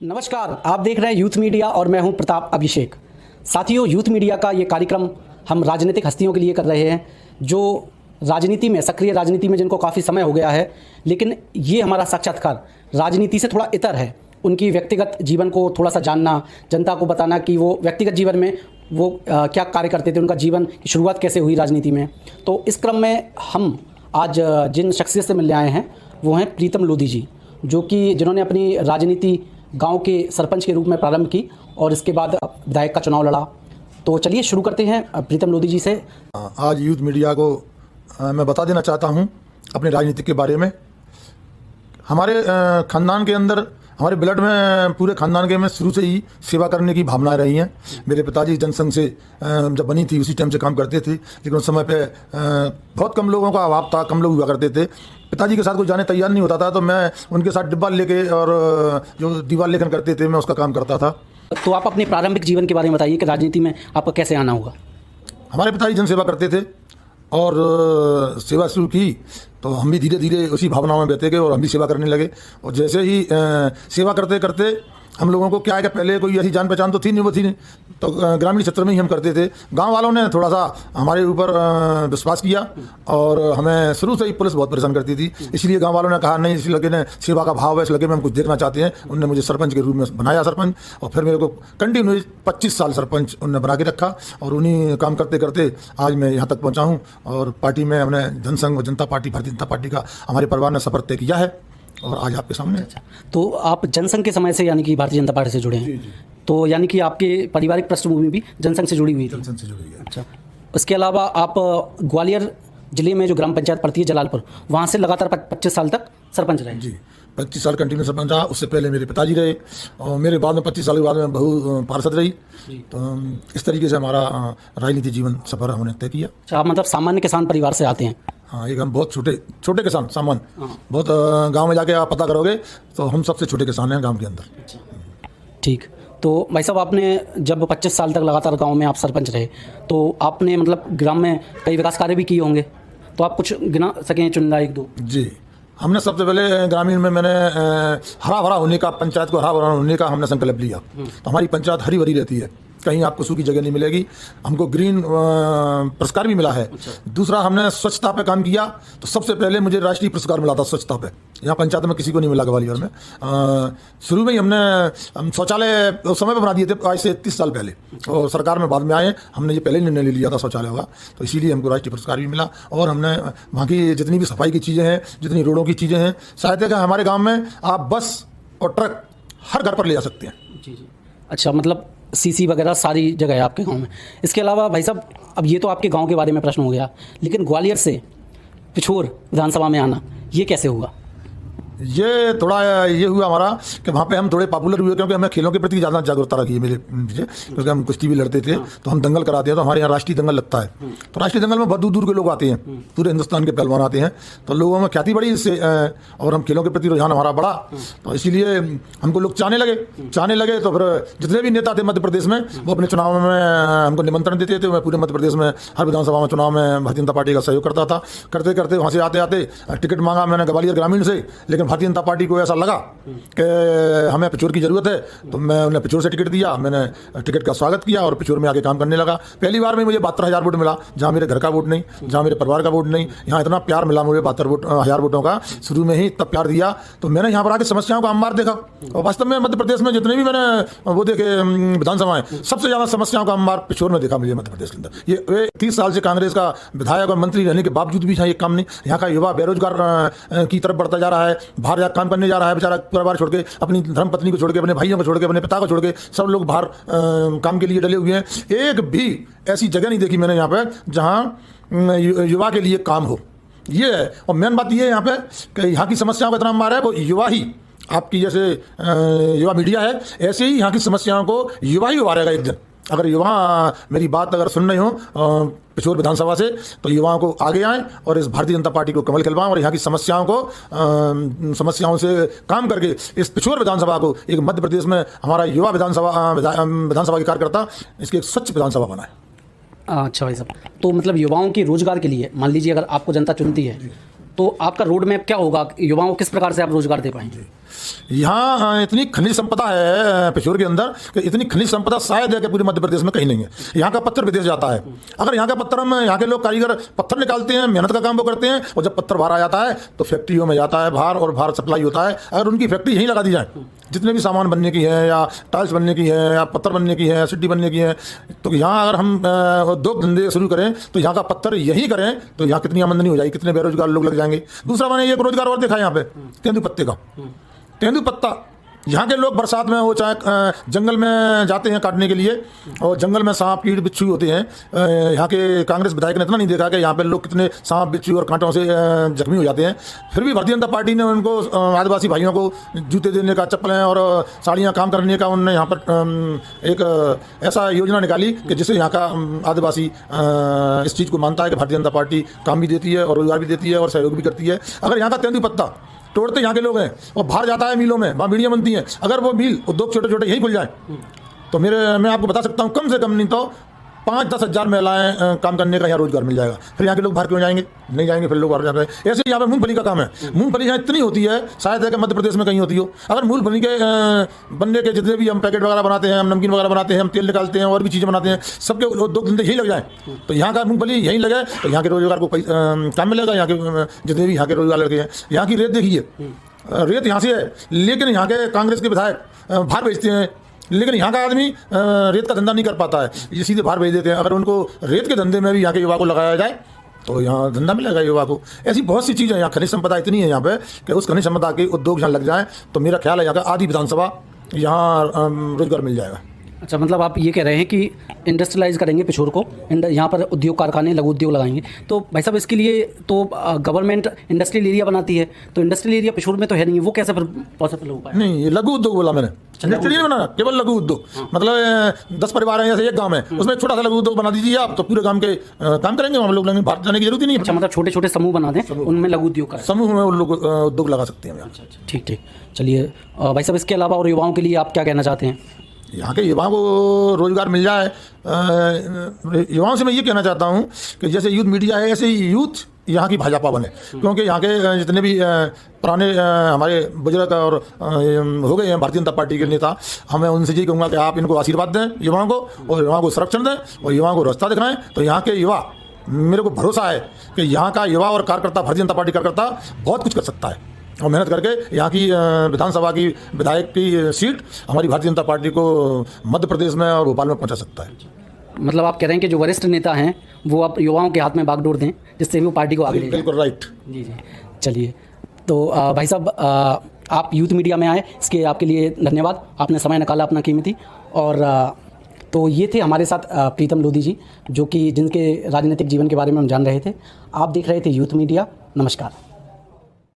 नमस्कार, आप देख रहे हैं यूथ मीडिया और मैं हूं प्रताप अभिषेक। साथियों, यूथ मीडिया का ये कार्यक्रम हम राजनीतिक हस्तियों के लिए कर रहे हैं जो राजनीति में, सक्रिय राजनीति में जिनको काफ़ी समय हो गया है, लेकिन ये हमारा साक्षात्कार राजनीति से थोड़ा इतर है। उनकी व्यक्तिगत जीवन को थोड़ा सा जानना, जनता को बताना कि वो व्यक्तिगत जीवन में वो क्या कार्य करते थे, उनका जीवन की शुरुआत कैसे हुई राजनीति में। तो इस क्रम में हम आज जिन शख्सियत से मिलने आए हैं वो हैं प्रीतम लोधी जी, जो कि जिन्होंने अपनी राजनीति गांव के सरपंच के रूप में प्रारंभ की और इसके बाद विधायक का चुनाव लड़ा। तो चलिए शुरू करते हैं प्रीतम लोधी जी से। आज यूथ मीडिया को मैं बता देना चाहता हूं अपनी राजनीति के बारे में। हमारे ख़ानदान के अंदर, हमारे ब्लड में, पूरे ख़ानदान के में शुरू से ही सेवा करने की भावनाएं रही हैं। मेरे पिताजी जनसंघ से जब बनी थी उसी टाइम से काम करते थे, लेकिन उस समय पे बहुत कम लोगों का अभाव था, कम लोग हुआ करते थे। पिताजी के साथ कोई जाने तैयार नहीं होता था, तो मैं उनके साथ डिब्बा लेके और जो दीवार लेखन करते थे मैं उसका काम करता था। तो आप अपने प्रारंभिक जीवन के बारे में बताइए कि राजनीति में आपका कैसे आना हुआ। हमारे पिताजी जनसेवा करते थे और सेवा शुरू की तो हम भी धीरे धीरे उसी भावनाओं में बहते गए और हम भी सेवा करने लगे। और जैसे ही सेवा करते करते हम लोगों को क्या है कि पहले कोई ऐसी जान पहचान तो थी नहीं, वो थी नहीं, तो ग्रामीण क्षेत्र में ही हम करते थे। गांव वालों ने थोड़ा सा हमारे ऊपर विश्वास किया और हमें शुरू से ही पुलिस बहुत परेशान करती थी, इसलिए गांव वालों ने कहा नहीं, इस लगे ने सेवा का भाव है, इस लगे में हम कुछ देखना चाहते हैं। उन्होंने मुझे सरपंच के रूप में बनाया सरपंच, और फिर मेरे को कंटिन्यू 25 साल सरपंच उन्होंने बना के रखा और उन्हीं काम करते करते आज मैं यहाँ तक पहुँचा हूँ। और पार्टी में हमने जनसंघ और जनता पार्टी, भारतीय जनता पार्टी का हमारे परिवार ने सफर तय किया है और आज आपके सामने। अच्छा, तो आप जनसंघ के समय से यानी कि भारतीय जनता पार्टी से जुड़े हैं? जी। तो यानी कि आपके पारिवारिक पृष्ठभूमि भी जनसंघ से जुड़ी हुई थी? जनसंघ से जुड़ी है। अच्छा, उसके अलावा आप ग्वालियर जिले में जो ग्राम पंचायत पड़ती है जलालपुर, वहाँ से लगातार 25 साल तक सरपंच रहे? जी, 25 साल कंटिन्यू सरपंच रहा। उससे पहले मेरे पिताजी रहे और मेरे बाद में 25 साल के बाद में बहू पार्षद रही। तो इस तरीके से हमारा राजनीति जीवन सफर हमने तय किया। अच्छा, आप मतलब सामान्य किसान परिवार से आते हैं? हाँ, एक हम बहुत छोटे किसान, सामान्य, बहुत गांव में जाके आप पता करोगे तो हम सबसे छोटे किसान हैं गांव के अंदर। ठीक, तो भाई साहब, आपने जब 25 साल तक लगातार गांव में आप सरपंच रहे तो आपने मतलब ग्राम में कई विकास कार्य भी किए होंगे, तो आप कुछ गिना सकें, चुनिंदा एक दो? जी, हमने सबसे पहले ग्रामीण में मैंने हरा भरा होने का, पंचायत को हरा भरा होने का हमने संकल्प लिया। तो हमारी पंचायत हरी भरी रहती है, कहीं आपको सूखी जगह नहीं मिलेगी। हमको ग्रीन पुरस्कार भी मिला है। दूसरा, हमने स्वच्छता पे काम किया, तो सबसे पहले मुझे राष्ट्रीय पुरस्कार मिला था स्वच्छता पे। यहाँ पंचायत में किसी को नहीं मिला ग्वालियर में। शुरू में ही हम शौचालय उस समय पर बना दिए थे, आज से 30 साल पहले, और सरकार में बाद में आए, हमने ये पहले निर्णय ले लिया था शौचालय होगा, तो इसीलिए हमको राष्ट्रीय पुरस्कार भी मिला। और हमने वहाँ की जितनी भी सफाई की चीज़ें हैं, जितनी रोडों की चीज़ें हैं, शायद है हमारे गाँव में आप बस और ट्रक हर घर पर ले जा सकते हैं। जी। अच्छा, मतलब सीसी वगैरह सारी जगह है आपके गांव में। इसके अलावा भाई साहब, अब ये तो आपके गांव के बारे में प्रश्न हो गया, लेकिन ग्वालियर से पिछोर विधानसभा में आना ये कैसे हुआ? ये थोड़ा ये हुआ हमारा कि वहाँ पे हम थोड़े पॉपुलर हुए, क्योंकि हमें खेलों के प्रति ज़्यादा जागरूकता रखी है मेरे पीछे, क्योंकि हम कुश्ती भी लड़ते थे। तो हम दंगल कराते हैं, तो हमारे यहाँ राष्ट्रीय दंगल लगता है। तो राष्ट्रीय दंगल में बहुत दूर दूर के लोग आते हैं, पूरे हिंदुस्तान के पहलवान आते हैं, तो लोगों में ख्याति बढ़ी इससे, और हम खेलों के प्रति रुझान हमारा बढ़ा। तो इसीलिए हमको लोग चाहने लगे। तो फिर जितने भी नेता थे मध्य प्रदेश में, वो अपने चुनाव में हमको निमंत्रण देते थे। मैं पूरे मध्य प्रदेश में हर विधानसभा में चुनाव में भारतीय जनता पार्टी का सहयोग करता था। करते करते वहाँ से आते आते टिकट मांगा मैंने ग्वालियर ग्रामीण से, लेकिन भारतीय जनता पार्टी को ऐसा लगा कि हमें पिछोर की जरूरत है, तो मैं उन्हें पिछोर से टिकट दिया। मैंने टिकट का स्वागत किया और पिछोर में आके काम करने लगा। पहली बार में मुझे 72,000 वोट मिला, जहाँ मेरे घर का वोट नहीं, जहाँ मेरे परिवार का वोट नहीं। यहाँ इतना प्यार मिला मुझे 72,000 वोटों का, शुरू में ही तब प्यार दिया। तो मैंने यहाँ पर आके समस्याओं का अंबार देखा, और वास्तव में मध्य प्रदेश में जितने भी मैंने वो देखे विधानसभाएं, सबसे ज़्यादा समस्याओं का अंबार पिछोर में देखा मुझे मध्य प्रदेश के अंदर। ये 30 साल से कांग्रेस का विधायक और मंत्री रहने के बावजूद भी यहाँ ये काम नहीं। यहाँ का युवा बेरोजगार की तरफ बढ़ता जा रहा है, बाहर जाकर काम करने जा रहा है बेचारा, परिवार छोड़ के, अपनी धर्मपत्नी को छोड़ के, अपने भाइयों को छोड़ के, अपने पिता को छोड़ के, सब लोग बाहर काम के लिए डले हुए हैं। एक भी ऐसी जगह नहीं देखी मैंने यहाँ पे जहाँ युवा के लिए काम हो। ये है, और मेन बात ये है यहाँ पे कि यहाँ की समस्याओं का इतना अंबार है, वो युवा ही, आपकी जैसे युवा मीडिया है, ऐसे ही यहाँ की समस्याओं को युवा ही उभारेगा एक दिन। अगर युवा मेरी बात अगर सुन रहे हो पिछोर विधानसभा से, तो युवाओं को आगे आएं और इस भारतीय जनता पार्टी को कमल खिलवाएं, और यहाँ की समस्याओं से काम करके इस पिछोर विधानसभा को एक मध्य प्रदेश में हमारा युवा विधानसभा के कार्यकर्ता इसकी एक स्वच्छ विधानसभा बनाए। अच्छा भाई साहब, तो मतलब युवाओं के रोजगार के लिए मान लीजिए अगर आपको जनता चुनती है, तो आपका रोड मैप क्या होगा? युवाओं को किस प्रकार से आप रोजगार दे पाएंगे? यहाँ इतनी खनिज संपदा है पिछोर के अंदर कि इतनी खनिज संपदा शायद है कि पूरे मध्य प्रदेश में कहीं नहीं है। यहाँ का पत्थर विदेश जाता है। अगर यहाँ का पत्थर हम यहाँ के लोग कारीगर पत्थर निकालते हैं, मेहनत का काम वो करते हैं, और जब पत्थर बाहर आ जाता है तो फैक्ट्रियों में जाता है बाहर, और बाहर सप्लाई होता है। अगर उनकी फैक्ट्री यहीं लगा दी जाए, जितने भी सामान बनने की है, या टाइल्स बनने की है, या पत्थर बनने की है, सिड्डी बनने की है, तो यहाँ अगर हम उद्योग धंधे शुरू करें तो यहाँ का पत्थर यहीं करें तो यहाँ कितनी आमदनी हो जाएगी, कितने बेरोजगार लोग लग जाएंगे। दूसरा मैंने एक रोजगार और देखा यहाँ पे, तेंदुपत्ते का। तेंदुपत्ता यहाँ के लोग बरसात में वो चाहे जंगल में जाते हैं काटने के लिए, और जंगल में सांप कीड़ बिच्छू होते हैं। यहाँ के कांग्रेस विधायक ने इतना नहीं देखा कि यहाँ पे लोग कितने सांप बिच्छू और कांटों से जख्मी हो जाते हैं। फिर भी भारतीय जनता पार्टी ने उनको आदिवासी भाइयों को जूते देने का, चप्पलें और साड़ियाँ काम करने का, उन्होंने यहाँ पर एक ऐसा योजना निकाली कि जिससे यहाँ का आदिवासी इस चीज़ को मानता है कि भारतीय जनता पार्टी काम भी देती है और रोजगार भी देती है और सहयोग भी करती है। अगर यहाँ का तेंदुपत्ता तोड़ते यहाँ के लोग हैं और बाहर जाता है मिलों में, वहाँ बीड़ियाँ बनती हैं, अगर वो मिल उद्योग छोटे छोटे यहीं खुल जाए तो मैं आपको बता सकता हूँ कम से कम नहीं तो 5-10 हज़ार महिलाएं काम करने का यहाँ रोजगार मिल जाएगा। फिर यहाँ के लोग बाहर क्यों जाएंगे? नहीं जाएंगे, फिर लोग बाहर जाते हैं। ऐसे यहाँ पे मूंगफली का काम है। मूंगफली यहाँ इतनी होती है, शायद है कि मध्य प्रदेश में कहीं होती हो। अगर मूंगफली के बनने के जितने भी हम पैकेट वगैरह बनाते हैं, हम नमकीन वगैरह बनाते हैं, हम तेल निकालते हैं और भी चीज़ें बनाते हैं, सबके उद्योग धंधे यही लग जाए तो यहाँ का मूंगफली यहीं लगे तो यहाँ के रोजगार को काम मिलेगा। यहाँ के जितने भी यहाँ के रोजगार लगे हैं, यहाँ की रेत देखिए, रेत यहाँ से है, लेकिन यहाँ के कांग्रेस के विधायक बाहर भेजते हैं, लेकिन यहाँ का आदमी रेत का धंधा नहीं कर पाता है, ये सीधे बाहर भेज देते हैं। अगर उनको रेत के धंधे में भी यहाँ के युवा को लगाया जाए तो यहाँ धंधा मिलेगा युवा को। ऐसी बहुत सी चीज़ें यहाँ खनिज संपदा इतनी है यहाँ पे कि उस खनिज संपदा के उद्योग यहाँ लग जाए तो मेरा ख्याल है यहाँ का आधी विधानसभा यहाँ रोजगार मिल जाएगा। अच्छा, मतलब आप ये कह रहे हैं कि इंडस्ट्रियलाइज करेंगे पिछोर को, यहाँ पर उद्योग कारखाने लघु उद्योग लगाएंगे। तो भाई साहब इसके लिए तो गवर्नमेंट इंडस्ट्रियल एरिया बनाती है, तो इंडस्ट्रियल एरिया पिछोर में तो है नहीं, वो कैसे फिर पॉसिबल हो पाए? नहीं, ये लघु उद्योग बोला मैंने, इंडस्ट्रियल नहीं बनाना, केवल लघु उद्योग। मतलब 10 परिवार हैं, जैसे एक गाँव है, उसमें छोटा सा लघु उद्योग बना दीजिए आप, तो पूरे गाँव के काम करेंगे, हम लोग बाहर जाने की जरूरत ही नहीं। अच्छा, मतलब छोटे छोटे समूह बना दें, उनमें लघु उद्योग का समूह में लोग उद्योग लगा सकते हैं। अच्छा, ठीक ठीक। चलिए भाई साहब, इसके अलावा और युवाओं के लिए आप क्या कहना चाहते हैं? यहाँ के युवाओं को रोजगार मिल जाए। युवाओं से मैं ये कहना चाहता हूँ कि जैसे यूथ मीडिया है, ऐसे ही यूथ यहाँ की भाजपा बने, क्योंकि यहाँ के जितने भी पुराने हमारे बुजुर्ग और हो गए हैं भारतीय जनता पार्टी के नेता, हमें उनसे ये कहूँगा कि आप इनको आशीर्वाद दें युवाओं को, और युवाओं को संरक्षण दें और युवाओं को रास्ता दिखाएं। तो यहाँ के युवा, मेरे को भरोसा है कि यहाँ का युवा और कार्यकर्ता, भारतीय जनता पार्टी कार्यकर्ता बहुत कुछ कर सकता है, और मेहनत करके यहाँ की विधानसभा की विधायक की सीट हमारी भारतीय जनता पार्टी को मध्य प्रदेश में और भोपाल में पहुँचा सकता है। मतलब आप कह रहे हैं कि जो वरिष्ठ नेता हैं वो आप युवाओं के हाथ में बागडोर दें, जिससे वो पार्टी को आगे ले जाए। बिल्कुल राइट। जी जी, चलिए। तो भाई साहब, आप यूथ मीडिया में आए, इसके आपके लिए धन्यवाद, आपने समय निकाला अपना कीमती। और तो ये थे हमारे साथ प्रीतम लोधी जी, जो कि जिनके राजनीतिक जीवन के बारे में हम जान रहे थे। आप देख रहे थे यूथ मीडिया। नमस्कार।